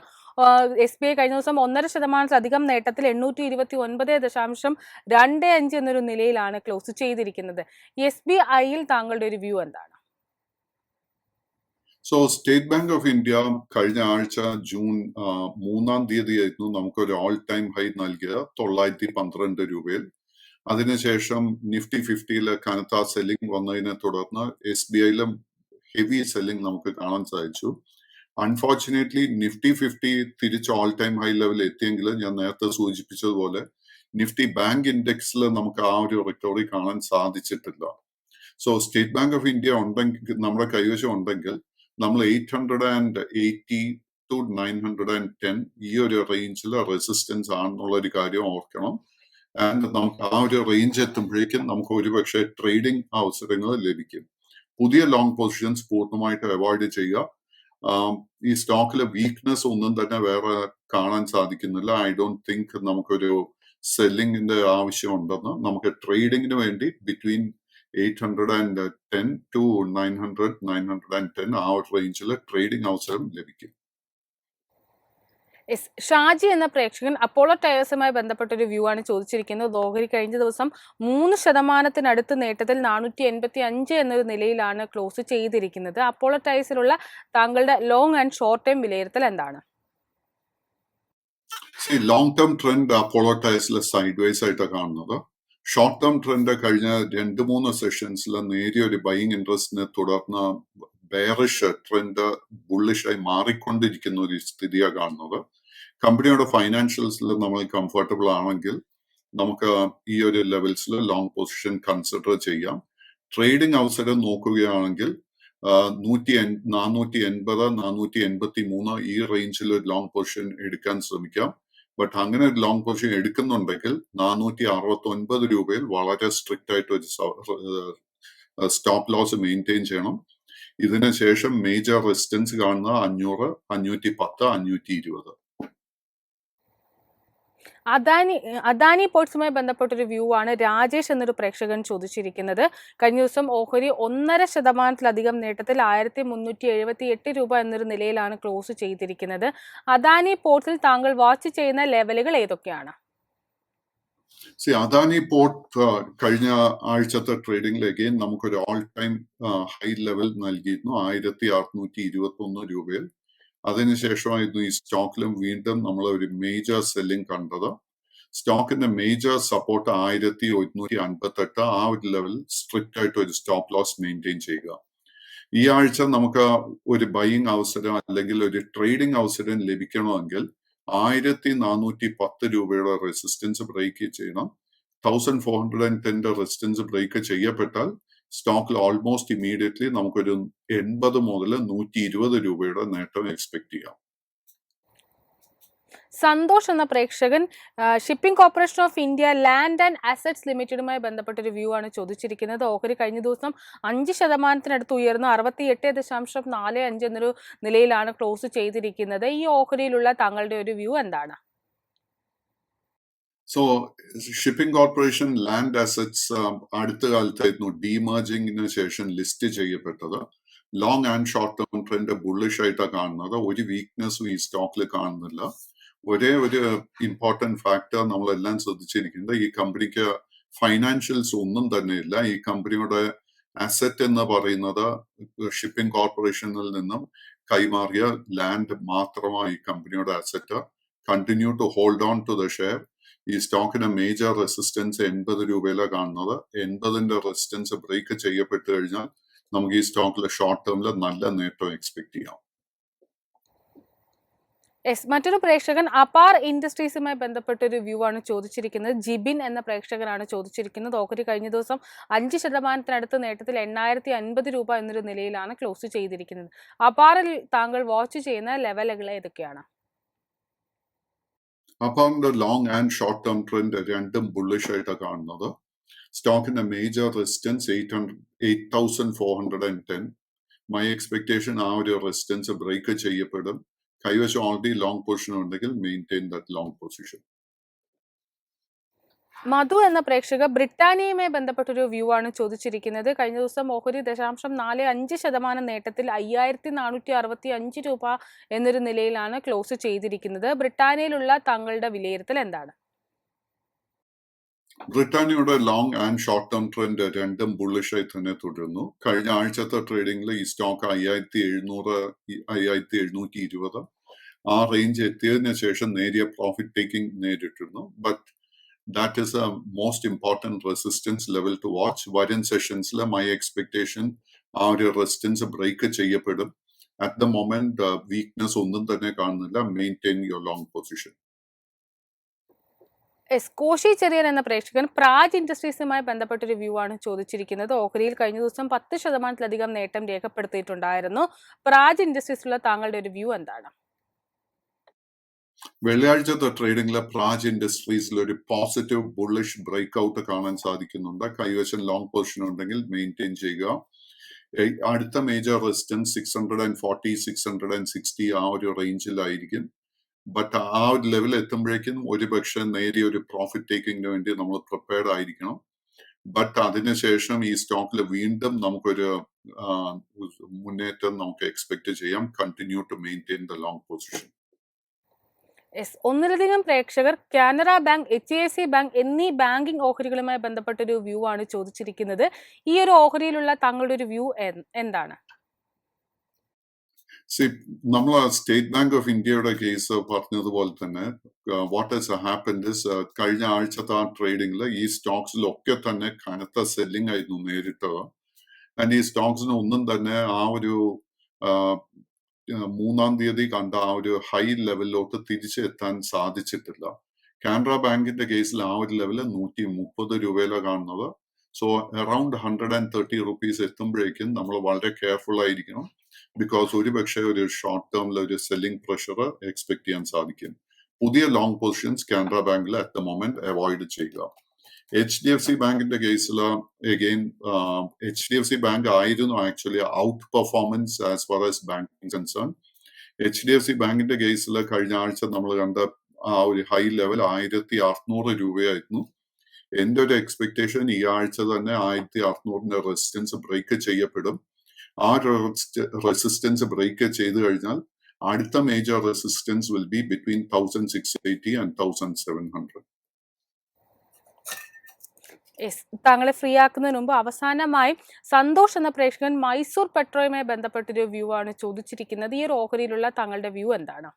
SBI കഴിഞ്ഞ ദിവസം 1.5% നേട്ടത്തിൽ 829.25 എന്നൊരു നിലയിലാണ് ക്ലോസ് ചെയ്തിരിക്കുന്നത്. SBIയിൽ താങ്കളുടെ ഒരു വ്യൂ എന്താണ്? സ്റ്റേറ്റ് ബാങ്ക് ഓഫ് ഇന്ത്യ കഴിഞ്ഞ ആഴ്ച ജൂൺ 3-ാം തീയതിയായിരുന്നു നമുക്കൊരു ഓൾ ടൈം ഹൈ നൽകിയ 912 രൂപയിൽ. അതിനുശേഷം നിഫ്റ്റി 50 കനത്ത സെല്ലിംഗ് വന്നതിനെ തുടർന്ന് SBIയിലും ഹെവി സെല്ലിംഗ് നമുക്ക് കാണാൻ സാധിച്ചു. അൺഫോർച്ചുനേറ്റ്ലി നിഫ്റ്റി 50 തിരിച്ച് ഓൾ ടൈം ഹൈ ലെവൽ എത്തിയെങ്കിൽ ഞാൻ നേരത്തെ സൂചിപ്പിച്ചതുപോലെ നിഫ്റ്റി ബാങ്ക് ഇൻഡെക്സിൽ നമുക്ക് ആ ഒരു റിക്കവറി കാണാൻ സാധിച്ചിട്ടില്ല. സ്റ്റേറ്റ് ബാങ്ക് ഓഫ് ഇന്ത്യ ഉണ്ടെങ്കിൽ നമ്മുടെ കൈവശം ഉണ്ടെങ്കിൽ നമ്മൾ 880 to 910 ഈ ഒരു റേഞ്ചിൽ റെസിസ്റ്റൻസ് ആണെന്നുള്ള ഒരു കാര്യം ഓർക്കണം. ആൻഡ് നമുക്ക് ആ ഒരു റേഞ്ച് എത്തുമ്പോഴേക്കും നമുക്ക് ഒരുപക്ഷെ ട്രേഡിംഗ് അവസരങ്ങൾ ലഭിക്കും. പുതിയ ലോങ് പൊസിഷൻസ് പൂർണ്ണമായിട്ട് അവോയ്ഡ് ചെയ്യുക. ഈ സ്റ്റോക്കിലെ വീക്ക്നെസ് ഒന്നും തന്നെ വേറെ കാണാൻ സാധിക്കുന്നില്ല. ഐ ഡോണ്ട് തിങ്ക് നമുക്കൊരു സെല്ലിങ്ങിന്റെ ആവശ്യമുണ്ടെന്ന്. നമുക്ക് ട്രേഡിങ്ങിന് വേണ്ടി ബിറ്റ്വീൻ 810 to 910 ആ ഒരു റേഞ്ചിൽ ട്രേഡിംഗ് അവസരം ലഭിക്കും. ഷാജി എന്ന പ്രേക്ഷകൻ അപ്പോളോ ടയേഴ്സുമായി ബന്ധപ്പെട്ട ഒരു വ്യൂ ആണ് ചോദിച്ചിരിക്കുന്നത്. ഓഹരി കഴിഞ്ഞ ദിവസം 3% നേട്ടത്തിൽ 485 എന്നൊരു നിലയിലാണ് ക്ലോസ് ചെയ്തിരിക്കുന്നത്. അപ്പോളോ ടയേഴ്സിലുള്ള താങ്കളുടെ ലോങ് ആൻഡ് ഷോർട്ട് ടൈം വിലയിരുത്തൽ എന്താണ്? ലോങ് ടേം ട്രെൻഡ് അപ്പോളോ ടയർസിലെ സൈഡ് വൈസ് ആയിട്ടാണ് കാണുന്നത്. ഷോർട്ട് ടേം ട്രെൻഡ് കഴിഞ്ഞ 2-3 സെഷൻസിൽ നേരിയ ഒരു ബൈയിങ് ഇൻട്രസ്റ്റിനെ തുടർന്ന് ബെയറിഷ് ട്രെൻഡ് ബുള്ളിഷായി മാറിക്കൊണ്ടിരിക്കുന്ന ഒരു സ്ഥിതിയാണ് കാണുന്നത്. കമ്പനിയുടെ ഫൈനാൻഷ്യൽസിൽ നമ്മൾ കംഫർട്ടബിൾ ആണെങ്കിൽ നമുക്ക് ഈ ഒരു ലെവൽസിൽ ലോങ് പൊസിഷൻ കൺസിഡർ ചെയ്യാം. ട്രേഡിംഗ് അവസരം നോക്കുകയാണെങ്കിൽ 480-483 ഈ റേഞ്ചിൽ ഒരു ലോങ് പൊസിഷൻ എടുക്കാൻ ശ്രമിക്കാം. ബട്ട് അങ്ങനെ ഒരു ലോങ് പൊസിഷൻ എടുക്കുന്നുണ്ടെങ്കിൽ 469 രൂപയിൽ വളരെ സ്ട്രിക്റ്റ് ആയിട്ട് ഒരു സ്റ്റോപ്പ് ലോസ് മെയിൻറ്റെയിൻ ചെയ്യണം. ഇതിന് ശേഷം മേജർ റെസിസ്റ്റൻസ് കാണുന്ന 500, 510, 520. അദാനി പോർട്സുമായി ബന്ധപ്പെട്ടൊരു വ്യൂ ആണ് രാജേഷ് എന്നൊരു പ്രേക്ഷകൻ ചോദിച്ചിരിക്കുന്നത്. കഴിഞ്ഞ ദിവസം ഓഹരി 1.5% നേട്ടത്തിൽ 1378 രൂപ എന്നൊരു നിലയിലാണ് ക്ലോസ് ചെയ്തിരിക്കുന്നത്. അദാനി പോർട്സിൽ താങ്കൾ വാച്ച് ചെയ്യുന്ന ലെവലുകൾ ഏതൊക്കെയാണ്? അദാനി പോർട്ട് കഴിഞ്ഞ ആഴ്ചത്തെ ട്രേഡിംഗിലേക്ക് നമുക്കൊരു ഓൾ ടൈം ഹൈ ലെവൽ നൽകിയിരുന്നു 1621 രൂപയിൽ. അതിനുശേഷമായിരുന്നു ഈ സ്റ്റോക്കിലും വീണ്ടും നമ്മൾ ഒരു മേജർ സെല്ലിംഗ് കണ്ടത്. സ്റ്റോക്കിന്റെ മേജർ സപ്പോർട്ട് 1158, ആ ഒരു ലെവൽ സ്ട്രിക്റ്റ് ആയിട്ട് ഒരു സ്റ്റോപ്പ് ലോസ് മെയിൻറ്റെയിൻ ചെയ്യുക. ഈ ആഴ്ച നമുക്ക് ഒരു ബൈയിങ് അവസരം അല്ലെങ്കിൽ ഒരു ട്രേഡിംഗ് അവസരം ലഭിക്കണമെങ്കിൽ 1410 രൂപയുടെ റെസിസ്റ്റൻസ് ബ്രേക്ക് ചെയ്യണം. 1410 റെസിസ്റ്റൻസ് ബ്രേക്ക് ചെയ്യപ്പെട്ടാൽ സ്റ്റോക്കിൽ ഓൾമോസ്റ്റ് ഇമ്മീഡിയറ്റ്ലി നമുക്കൊരു 80 മുതൽ 120 രൂപയുടെ നേട്ടം എക്സ്പെക്ട് ചെയ്യാം. സന്തോഷ് എന്ന പ്രേക്ഷകൻ shipping corporation of India land and assets ലിമിറ്റഡുമായി ബന്ധപ്പെട്ടൊരു വ്യൂ ആണ് ചോദിച്ചിരിക്കുന്നത്. ഓഹരി കഴിഞ്ഞ ദിവസം 5% ഉയർന്ന് 68.45 എന്നൊരു നിലയിലാണ് ക്ലോസ് ചെയ്തിരിക്കുന്നത്. ഈ ഓഹരിയിലുള്ള താങ്കളുടെ ഒരു വ്യൂ എന്താണ്? ഷിപ്പിംഗ് കോർപ്പറേഷൻ ലാൻഡ് അസറ്റ്സ് അടുത്ത കാലത്തായിരുന്നു ഡീമേർജിങ്ങിന് ശേഷം ലിസ്റ്റ് ചെയ്യപ്പെട്ടത്. Long and short term trend bullish ആയിട്ടാണ് കാണുന്നത്. ഒരു വീക്ക്നെസ്സും ഈ സ്റ്റോക്കിൽ കാണുന്നില്ല. ഒരേ ഒരു ഇമ്പോർട്ടന്റ് ഫാക്ടർ നമ്മളെല്ലാം ശ്രദ്ധിച്ചിരിക്കുന്നത്, ഈ കമ്പനിക്ക് ഫൈനാൻഷ്യൽസ് ഒന്നും തന്നെ ഇല്ല. ഈ കമ്പനിയുടെ അസറ്റ് എന്ന് പറയുന്നത് ഷിപ്പിംഗ് കോർപ്പറേഷനിൽ നിന്നും കൈമാറിയ ലാൻഡ് മാത്രമാണ് ഈ കമ്പനിയുടെ asset. Continue to hold on to the share. ഈ സ്റ്റോക്കിന് മേജർ റെസിസ്റ്റൻസ് 80 രൂപയിലാണ് കാണുന്നത്. 80ന്റെ റെസിസ്റ്റൻസ് ബ്രേക്ക് ചെയ്യപ്പെട്ടു കഴിഞ്ഞാൽ നമുക്ക് ഈ സ്റ്റോക്കിലെ ഷോർട്ട് ടേമിൽ നല്ല നേട്ടം എക്സ്പെക്ട് ചെയ്യാം. മറ്റൊരു പ്രേക്ഷകൻ അപാർ ഇൻഡസ്ട്രീസുമായി ബന്ധപ്പെട്ടൊരു വ്യൂ ആണ് ചോദിച്ചിരിക്കുന്നത്. ജിബിൻ എന്ന പ്രേക്ഷകനാണ് ചോദിച്ചിരിക്കുന്നത്. ഓഹരി കഴിഞ്ഞ ദിവസം 5% നേട്ടത്തിൽ 8050 രൂപ എന്നൊരു നിലയിലാണ് ക്ലോസ് ചെയ്തിരിക്കുന്നത്. അപാറിൽ താങ്കൾ വാച്ച് ചെയ്യുന്ന ലെവലുകൾ ഏതൊക്കെയാണ്? അപ്പാറിന്റെ long and short term trend രണ്ടും ബുള്ളിഷ് ആയിട്ടാണ് കാണുന്നത്. സ്റ്റോക്കിന്റെ മേജർ റെസിസ്റ്റൻസ് 8410. മൈ എക്സ്പെക്ടേഷൻ ആ ഒരു റെസിസ്റ്റൻസ് ബ്രേക്ക് ചെയ്യപ്പെടും. കൈവശം ഓൾറെഡി ലോങ് പൊസിഷൻ ഉണ്ടെങ്കിൽ maintain that long position. Madhu എന്ന പ്രേക്ഷക ബ്രിട്ടാനിയയുമായി ബന്ധപ്പെട്ടൊരു വ്യൂ ആണ് ചോദിച്ചിരിക്കുന്നത്. കഴിഞ്ഞ ദിവസം ഓഹരി 0.45% നേട്ടത്തിൽ 5465 രൂപ എന്നൊരു നിലയിലാണ് ക്ലോസ് ചെയ്തിരിക്കുന്നത്. ബ്രിട്ടാനിയയിലുള്ള താങ്കളുടെ വിലയിരുത്തൽ എന്താണ്? ബ്രിട്ടാനിയയുടെ long and short term trend രണ്ടും ബുള്ളിഷായി തന്നെ തുടരുന്നു. കഴിഞ്ഞ ആഴ്ചത്തെ ട്രേഡിംഗിൽ ഈ സ്റ്റോക്ക് 5700, 5720 ആ റേഞ്ച് എത്തിയതിനു ശേഷം നേരിയ പ്രോഫിറ്റ് ടേക്കിംഗ് നേരിട്ടിരുന്നു. But that is a most important resistance level to watch. വരും സെഷൻസിൽ മൈ എക്സ്പെക്ടേഷൻ ആ ഒരു റെസിസ്റ്റൻസ് ബ്രേക്ക് ചെയ്യപ്പെടും. അറ്റ് ദ മൊമെന്റ് വീക്ക്നെസ് ഒന്നും തന്നെ കാണുന്നില്ല. Maintain your long position. Koshy Cherian എന്ന പ്രേക്ഷകൻ പ്രാജ് ഇൻഡസ്ട്രീസുമായി ബന്ധപ്പെട്ടൊരു വ്യൂ ആണ് ചോദിച്ചിരിക്കുന്നത്. ഓഹരിയിൽ കഴിഞ്ഞ ദിവസം 10% നേട്ടം രേഖപ്പെടുത്തിയിട്ടുണ്ടായിരുന്നു. പ്രാജ് ഇൻഡസ്ട്രീസിലുള്ള താങ്കളുടെ ഒരു വ്യൂ എന്താണ്? വെള്ളിയാഴ്ചത്തെ ട്രേഡിംഗിലെ പ്രാജ് ഇൻഡസ്ട്രീസിൽ ഒരു പോസിറ്റീവ് ബുള്ളിഷ് ബ്രേക്ക് ഔട്ട് കാണാൻ സാധിക്കുന്നുണ്ട്. കൈവശം ലോങ് പൊസിഷൻ ഉണ്ടെങ്കിൽ മെയിൻറ്റെയിൻ ചെയ്യുക. അടുത്ത മേജർ റെസിസ്റ്റൻസ് 640, 660 ആ ഒരു റേഞ്ചിലായിരിക്കും. ബട്ട് ആ ഒരു ലെവൽ എത്തുമ്പോഴേക്കും ഒരുപക്ഷെ നേരിയ ഒരു പ്രോഫിറ്റ് ടേക്കിങ്ങിന് വേണ്ടി നമ്മൾ പ്രിപ്പയർഡ് ആയിരിക്കണം. ബട്ട് അതിനുശേഷം ഈ സ്റ്റോക്കിൽ വീണ്ടും നമുക്കൊരു മുന്നേറ്റം നമുക്ക് എക്സ്പെക്ട് ചെയ്യാം. Continue to maintain the long position. ഒന്നിലധികം പ്രേക്ഷകർ കാനറ ബാങ്ക്, HDFC ബാങ്ക് എന്നീ ബാങ്കിംഗ് ഓഹരികളുമായി ബന്ധപ്പെട്ടൊരു വ്യൂ ആണ് ചോദിച്ചിരിക്കുന്നത്. ഈ ഒരു ഓഹരിയിലുള്ള താങ്കളുടെ ഒരു വ്യൂ എന്താണ്? നമ്മൾ സ്റ്റേറ്റ് ബാങ്ക് ഓഫ് ഇന്ത്യയുടെ കേസ് പറഞ്ഞതുപോലെ തന്നെ വാട്ട് ഹസ് ഹാപ്പൻഡ് ഇസ് കഴിഞ്ഞ ആഴ്ചത്തെ ആ ട്രേഡിംഗിൽ ഈ സ്റ്റോക്സിലൊക്കെ തന്നെ കനത്ത സെല്ലിംഗ് ആയിരുന്നു നേരിട്ടത്. ആൻഡ് ഈ സ്റ്റോക്സിന് ഒന്നും തന്നെ ആ ഒരു 3-ാം തീയതി കണ്ട ആ ഒരു ഹൈ ലെവലിലോട്ട് തിരിച്ചെത്താൻ സാധിച്ചിട്ടില്ല. കാനറ ബാങ്കിന്റെ കേസിൽ ആ ഒരു ലെവല് 130 രൂപയിലാണ് കാണുന്നത്. സോ അറൌണ്ട് 130 റുപ്പീസ് എത്തുമ്പോഴേക്കും നമ്മൾ വളരെ കെയർഫുൾ ആയിരിക്കണം. ബിക്കോസ് ഒരുപക്ഷെ ഒരു ഷോർട്ട് ടേമിൽ ഒരു സെല്ലിംഗ് പ്രഷർ എക്സ്പെക്ട് ചെയ്യാൻ സാധിക്കും. പുതിയ ലോങ് പൊസിഷൻസ് കാനറ ബാങ്കിൽ അറ്റ് ദ മൊമെന്റ് അവോയ്ഡ് ചെയ്യുക. HDFC ബാങ്കിന്റെ കേസിൽ അഗെയിൻ HDFC ബാങ്ക് ആയിരുന്നു actually out performance as far as banking concern. HDFC ബാങ്കിന്റെ കേസിൽ കഴിഞ്ഞ ആഴ്ച നമ്മൾ കണ്ട ആ ഒരു ഹൈ ലെവൽ 1600 രൂപയായിരുന്നു. എന്റെ ഒരു എക്സ്പെക്ടേഷൻ ഈ ആഴ്ച തന്നെ 1600 റെസിസ്റ്റൻസ് ബ്രേക്ക് ചെയ്യപ്പെടും. ആ റെസിസ്റ്റൻസ് ബ്രേക്ക് ചെയ്തു കഴിഞ്ഞാൽ അടുത്ത major resistance will be between 1680 and 1700. താങ്കളെ ഫ്രീ ആക്കുന്നതിന് മുമ്പ് അവസാനമായി സന്തോഷ് എന്ന പ്രേക്ഷകൻ മൈസൂർ പെട്രോയുമായി ബന്ധപ്പെട്ടൊരു വ്യൂ ആണ് ചോദിച്ചിരിക്കുന്നത്. ഈ ഒരു ഓഹരിയിലുള്ള താങ്കളുടെ വ്യൂ എന്താണ്?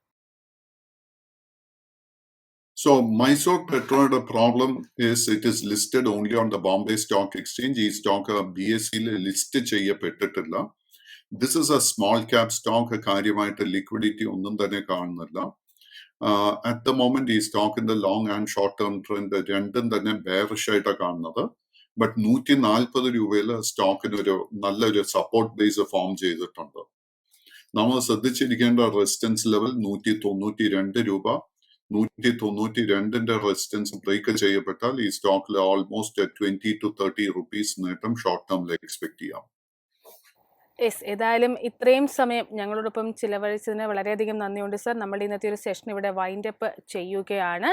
So Mysore Petroയുടെ problem is it is listed only on the Bombay Stock Exchange. ഈ സ്റ്റോക്ക് BSE ലിസ്റ്റ് ചെയ്യപ്പെട്ടിട്ടില്ല. This is a small cap stock. കാര്യമായിട്ട് ലിക്വിഡിറ്റി ഒന്നും തന്നെ കാണുന്നില്ല. അറ്റ് ദ മൊമെന്റ് ഈ സ്റ്റോക്കിന്റെ long and short term trend രണ്ടും തന്നെ ബെയറിഷ് ആയിട്ടാണ് കാണുന്നത്. ബട്ട് 140 രൂപയിൽ സ്റ്റോക്കിനൊരു നല്ലൊരു സപ്പോർട്ട് ബേസ് ഫോം ചെയ്തിട്ടുണ്ട്. നമ്മൾ ശ്രദ്ധിച്ചിരിക്കേണ്ട റെസിസ്റ്റൻസ് ലെവൽ 192 രൂപ. 192ന്റെ റെസിസ്റ്റൻസ് ബ്രേക്ക് ചെയ്യപ്പെട്ടാൽ ഈ സ്റ്റോക്കിൽ ഓൾമോസ്റ്റ് 20 to 30 റുപ്പീസ് നേട്ടം ഷോർട്ട് ടേമിൽ എക്സ്പെക്ട് ചെയ്യാം. ഏതായാലും ഇത്രയും സമയം ഞങ്ങളോടൊപ്പം ചിലവഴിച്ചതിന് വളരെയധികം നന്ദിയുണ്ട് സർ. നമ്മുടെ ഇന്നത്തെ ഒരു സെഷൻ ഇവിടെ വൈൻഡ് അപ്പ് ചെയ്യുകയാണ്.